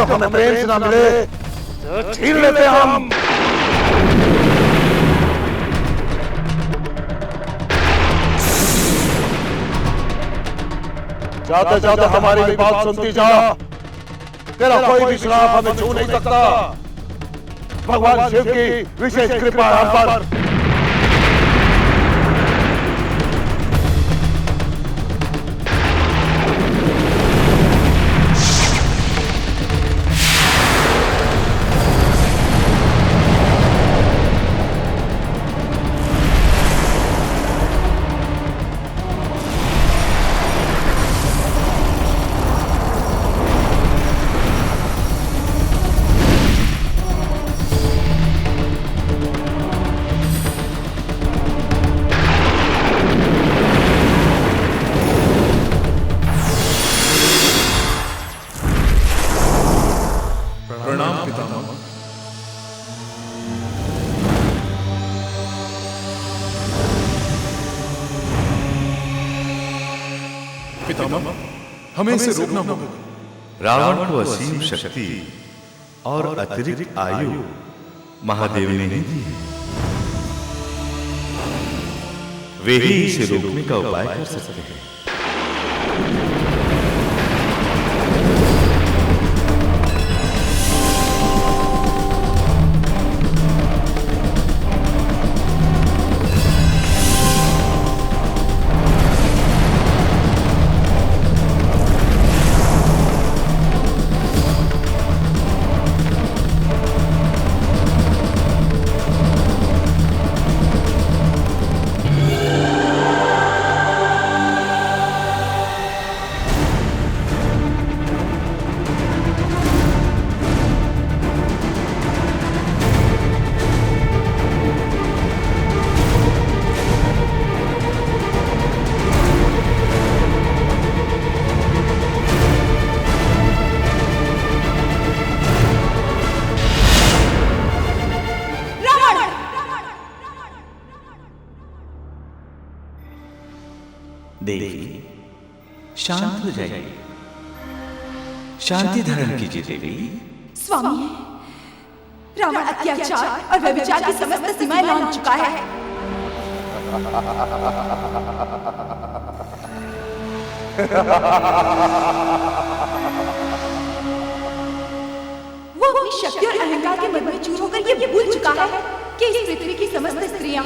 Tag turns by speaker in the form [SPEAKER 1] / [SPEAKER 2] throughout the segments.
[SPEAKER 1] जो हमें प्रेम से ना मिले तो छीन लेते हम। जाते जाते हमारी भी बात सुनती जा। तेरा कोई भी श्राप हमें छू नहीं सकता। भगवान शिव की विशेष कृपा है हम पर।
[SPEAKER 2] हमें इसे रोकना होगा।
[SPEAKER 3] रावण को असीम शक्ति और अतिरिक्त आयु महादेव ने ही दी है। वे ही इसे रोकने का उपाय कर सकते हैं।
[SPEAKER 4] देवी शांत हो जाइए, शांति धारण कीजिए देवी।
[SPEAKER 5] स्वामी, रावण अत्याचार और व्यभिचार की समस्त सीमाएं लांघ चुका है। वो अपनी शक्ति और अहंकार के मद में चूर होकर ये भूल चुका है कि इस पृथ्वी की समस्त स्त्रियां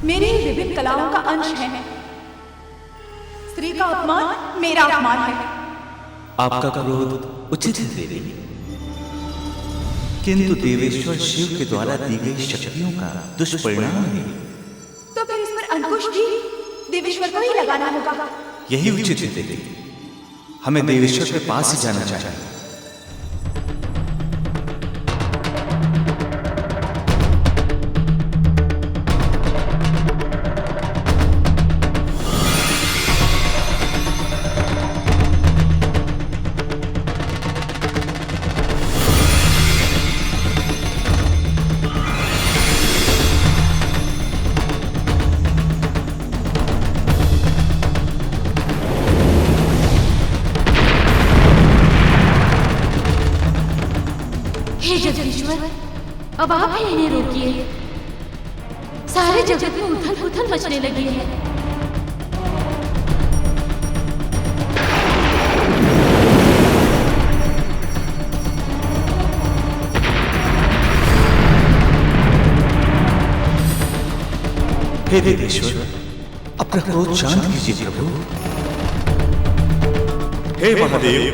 [SPEAKER 5] मेरी विभिन्न कलाओं का अंश हैं। स्त्री का अपमान मेरा अपमान है।
[SPEAKER 4] आपका क्रोध उचित है देवी, किंतु देवेश्वर शिव के द्वारा दी गई शक्तियों का दुष्परिणाम है।
[SPEAKER 5] तो फिर इस पर अंकुश भी देवेश्वर को ही लगाना होगा।
[SPEAKER 4] यही उचित है देवी, हमें देवेश्वर के पास ही जाना चाहिए।
[SPEAKER 6] अब आप ही इन्हें रोकिए। सारे जगत में उथल पुथल मचने लगी है।
[SPEAKER 4] हे देवेश्वर, अपना क्रोध शांत कीजिए प्रभु।
[SPEAKER 3] हे महादेव,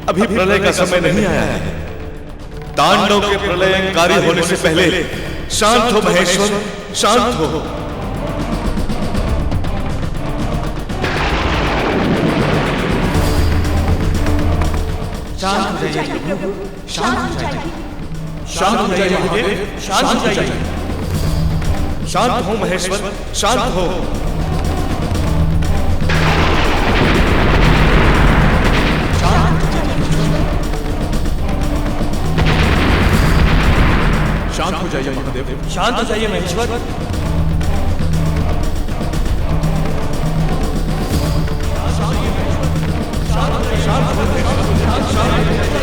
[SPEAKER 3] अभी प्रलय का समय नहीं आया है। तांडव के प्रलयंकारी होने से पहले शांत हो महेश्वर, शांत हो।
[SPEAKER 4] शांत हो जाइए प्रभु, शांत हो जाइए।
[SPEAKER 3] शांत हो जाइए महादेव, शांत हो जाइए। शांत हो महेश्वर, शांत हो।
[SPEAKER 2] शांत हो जाइए महादेव,
[SPEAKER 4] शांत हो जाइए महेश्वर।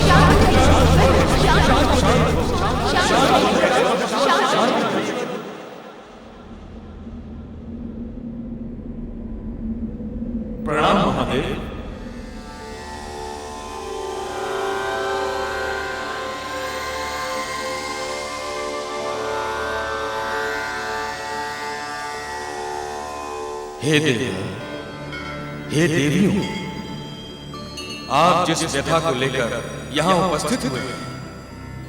[SPEAKER 5] शांत
[SPEAKER 2] प्रणाम महादेव।
[SPEAKER 3] हे देव, हे देवियों, आप जिस व्यथा को लेकर यहां उपस्थित हुए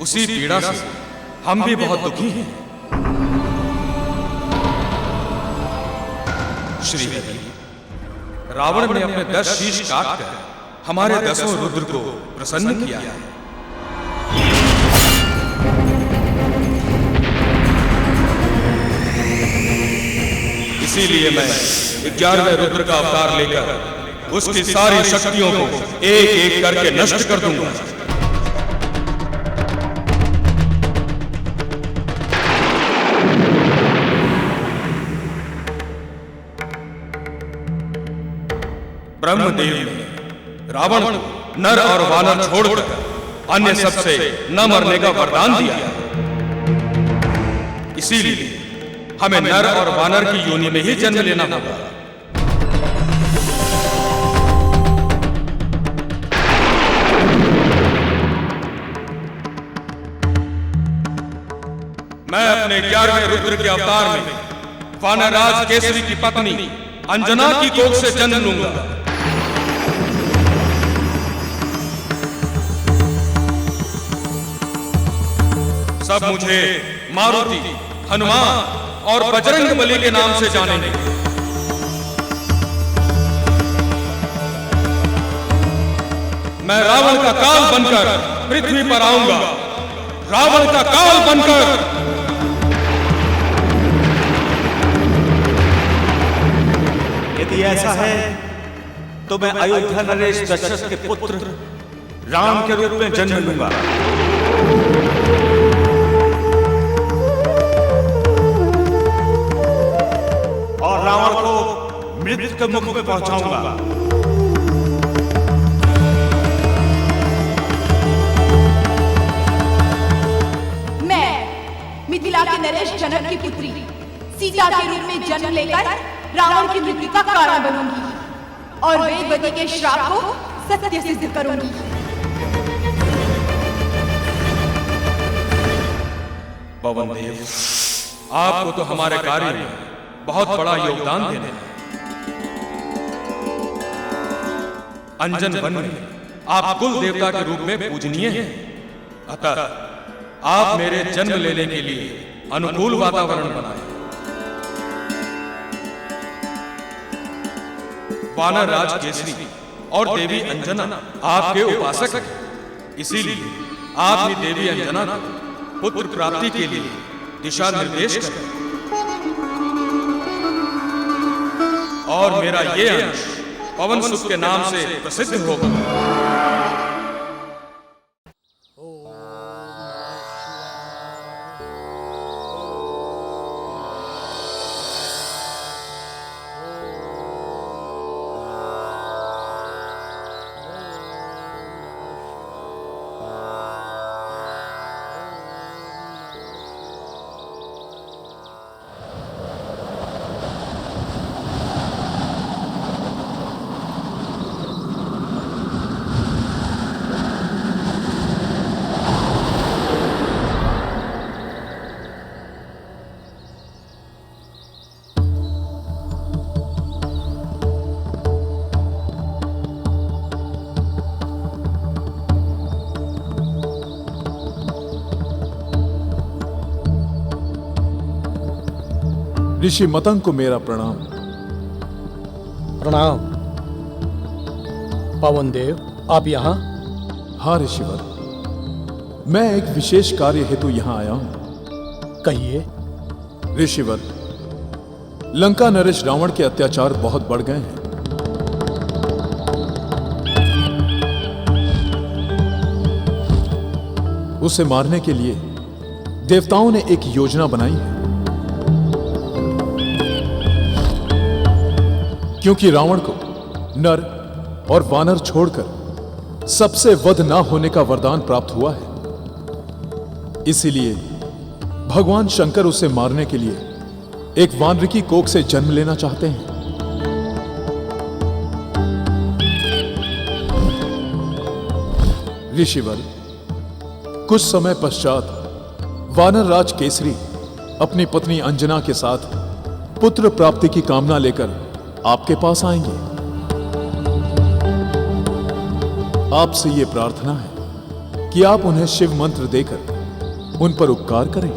[SPEAKER 3] उसी पीड़ा से हम भी बहुत दुखी हैं। श्री हरि, रावण ने अपने 10 शीश काटकर हमारे 10 रुद्र को प्रसन्न किया है। इसीलिए मैं 11वें रुद्र का अवतार लेकर उसकी सारी शक्तियों को एक एक करके नष्ट कर दूंगा। ब्रह्मदेव ने रावण को नर और वानर छोड़कर अन्य सबसे न मरने का वरदान दिया। इसीलिए हमें नर और वानर की योनि में ही जन्म लेना होगा। मैं अपने 11वें रुद्र के अवतार में वानरराज केसरी की पत्नी अंजना की कोख से जन्म लूंगा। सब मुझे मारुति, हनुमान और बजरंगबली के नाम से जानेंगे। मैं रावण का काल बनकर पृथ्वी पर आऊंगा। रावण का काल बनकर।
[SPEAKER 4] यदि ऐसा है तो मैं अयोध्या नरेश दशरथ के पुत्र राम के रूप में जन्म लूंगा और रावण को मृत्यु के मुख में पहुंचाऊंगा।
[SPEAKER 5] मैं मिथिला के नरेश जनक की पुत्री सीता के रूप में जन्म लेकर रावण की मृत्यु का कारण बनूंगी और वेदवती के श्राप को सत्य सिद्ध करूंगी।
[SPEAKER 3] पवन देव, आपको तो हमारे कार्य में बहुत बड़ा योगदान देना है। अंजन वन में आप कुल देवता के रूप में पूजनीय हैं। अतः आप मेरे जन्म लेने के लिए अनुकूल वातावरण बनाएं। वानर राज केसरी और देवी अंजना आपके उपासक हैं। इसीलिए आप भी देवी अंजना को पुत्र प्राप्ति के लिए दिशा निर्देश करें और मेरा ये अंश पवन सुत के नाम से प्रसिद्ध होगा।
[SPEAKER 2] ऋषि मतंग को मेरा प्रणाम।
[SPEAKER 7] प्रणाम। पवन देव, आप यहाँ?
[SPEAKER 2] हाँ ऋषिवर, मैं एक विशेष कार्य हेतु यहाँ आया हूं।
[SPEAKER 7] कहिए।
[SPEAKER 2] ऋषिवर, लंका नरेश रावण के अत्याचार बहुत बढ़ गए हैं। उसे मारने के लिए देवताओं ने एक योजना बनाई है। क्योंकि रावण को नर और वानर छोड़कर सबसे वध ना होने का वरदान प्राप्त हुआ है, इसीलिए भगवान शंकर उसे मारने के लिए एक वानरिकी कोख से जन्म लेना चाहते हैं। ऋषिवर, कुछ समय पश्चात वानर राज केसरी अपनी पत्नी अंजना के साथ पुत्र प्राप्ति की कामना लेकर आपके पास आएंगे। आपसे ये प्रार्थना है कि आप उन्हें शिव मंत्र देकर उन पर उपकार करें।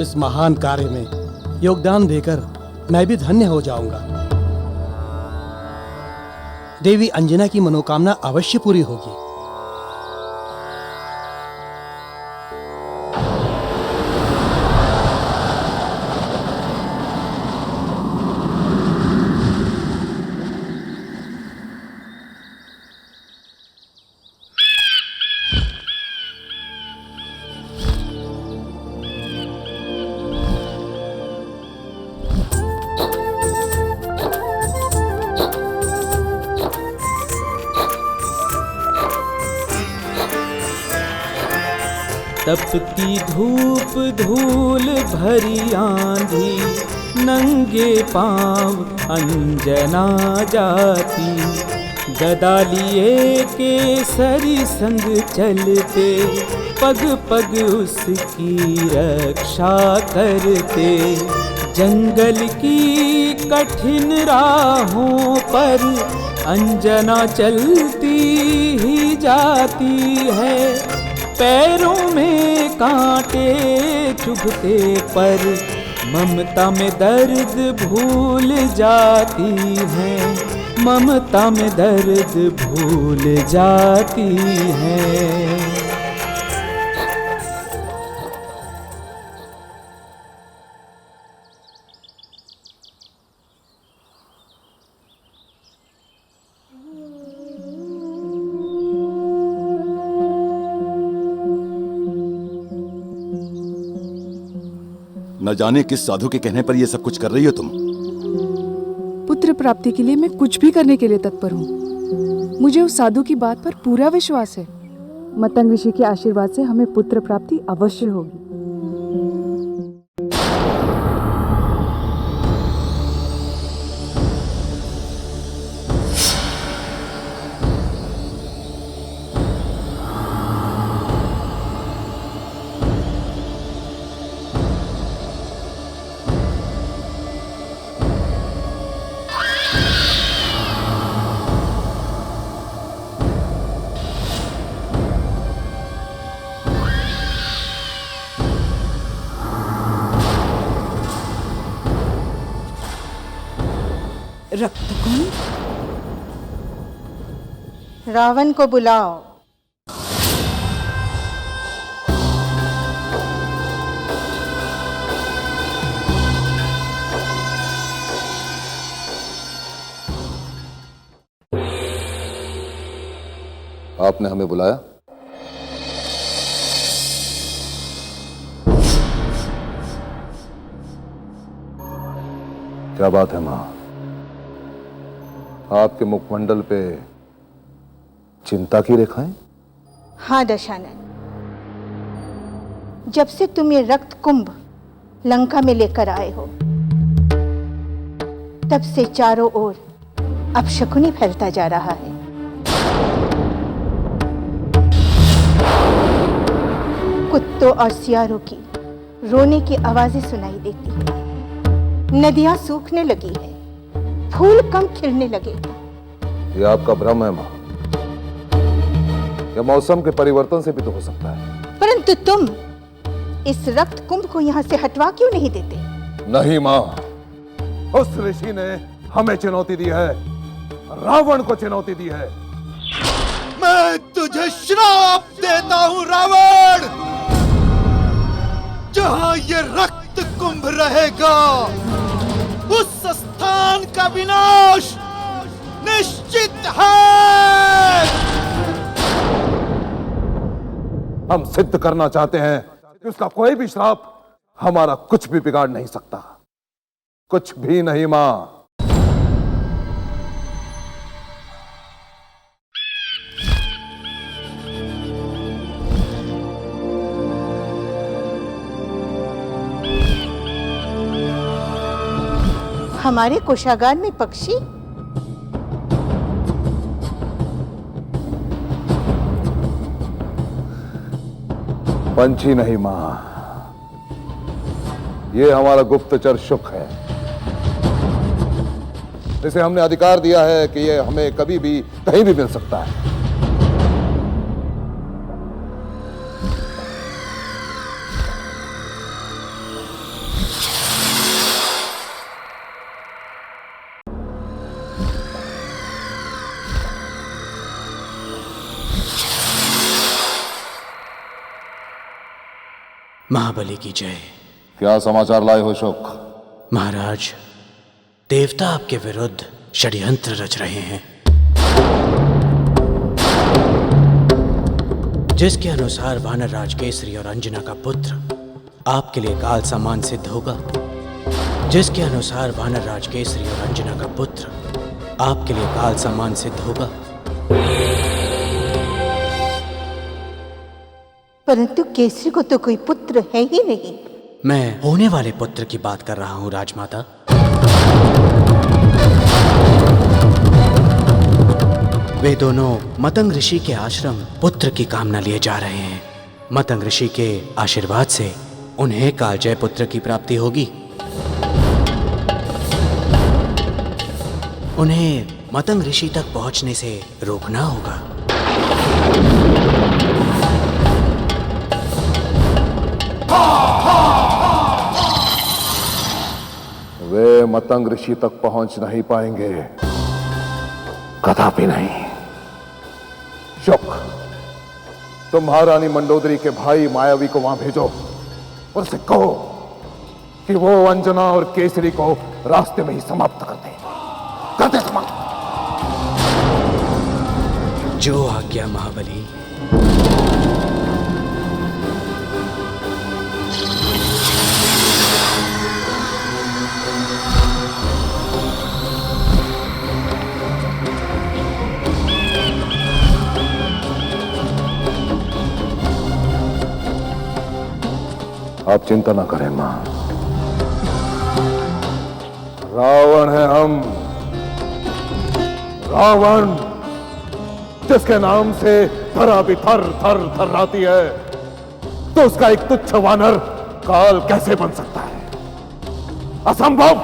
[SPEAKER 7] इस महान कार्य में योगदान देकर मैं भी धन्य हो जाऊंगा। देवी अंजना की मनोकामना अवश्य पूरी होगी।
[SPEAKER 8] तपती धूप धूल भरी आंधी, नंगे पांव अंजना जाती। गदा लिए केसरी संग चलते, पग पग उसकी रक्षा करते। जंगल की कठिन राहों पर अंजना चलती ही जाती है। पैरों में कांटे चुभते पर ममता में दर्द भूल जाती है। ममता में दर्द भूल जाती है।
[SPEAKER 1] न जाने किस साधु के कहने पर यह सब कुछ कर रही हो तुम।
[SPEAKER 9] पुत्र प्राप्ति के लिए मैं कुछ भी करने के लिए तत्पर हूँ। मुझे उस साधु की बात पर पूरा विश्वास है। मतंग ऋषि के आशीर्वाद से हमें पुत्र प्राप्ति अवश्य होगी।
[SPEAKER 10] रक्तकुंड, रावण को बुलाओ।
[SPEAKER 1] आपने हमें बुलाया? क्या बात है मां? आपके मुखमंडल पे चिंता की रेखाएं?
[SPEAKER 10] हाँ दशानन, जब से तुम ये रक्त कुंभ लंका में लेकर आए हो, तब से चारों ओर अपशकुनी फैलता जा रहा है। कुत्तों और सियारों की रोने की आवाजें सुनाई देती है। नदियां सूखने लगी है, फूल कम खिलने लगे।
[SPEAKER 1] ये आपका भ्रम है मां। यह मौसम के परिवर्तन से भी तो हो सकता है।
[SPEAKER 10] परंतु तुम इस रक्त कुंभ को यहाँ से हटवा क्यों नहीं देते?
[SPEAKER 1] नहीं मां, उस ऋषि ने हमें चुनौती दी है, रावण को चुनौती दी है।
[SPEAKER 11] मैं तुझे श्राप देता हूं रावण। जहां ये रक्त कुंभ रहेगा, उस स्थान का विनाश निश्चित है।
[SPEAKER 1] हम सिद्ध करना चाहते हैं कि उसका कोई भी श्राप हमारा कुछ भी बिगाड़ नहीं सकता। कुछ भी नहीं मां।
[SPEAKER 10] हमारे कोषागार में पक्षी?
[SPEAKER 1] पंछी नहीं मां, ये हमारा गुप्तचर शुक है। इसे हमने अधिकार दिया है कि ये हमें कभी भी कहीं भी मिल सकता है।
[SPEAKER 7] महाबली की जय।
[SPEAKER 1] क्या समाचार लाए हो शुक?
[SPEAKER 7] महाराज, देवता आपके विरुद्ध षड्यंत्र रच रहे हैं, जिसके अनुसार वानर राज केसरी और अंजना का पुत्र आपके लिए काल समान सिद्ध होगा। जिसके अनुसार वानर राज केसरी और अंजना का पुत्र आपके लिए काल समान सिद्ध होगा।
[SPEAKER 10] परंतु केसरी को तो कोई पुत्र है ही नहीं।
[SPEAKER 7] मैं होने वाले पुत्र की बात कर रहा हूं राजमाता। वे दोनों मतंग ऋषि के आश्रम पुत्र की कामना लिए जा रहे हैं। मतंग ऋषि के आशीर्वाद से उन्हें कालजय पुत्र की प्राप्ति होगी। उन्हें मतंग ऋषि तक पहुंचने से रोकना होगा।
[SPEAKER 1] वे मतंग ऋषि तक पहुंच नहीं पाएंगे, कदापि नहीं। शुक, तुम महारानी मंडोदरी के भाई मायावी को वहां भेजो और उससे कहो कि वो अंजना और केसरी को रास्ते में ही समाप्त कर दे समाप्त।
[SPEAKER 7] जो आज्ञा महाबली।
[SPEAKER 1] आप चिंता ना करें मां, रावण है हम, रावण जिसके नाम से धरा भी थर थर थर्राती है, तो उसका एक तुच्छ वानर काल कैसे बन सकता है? असंभव।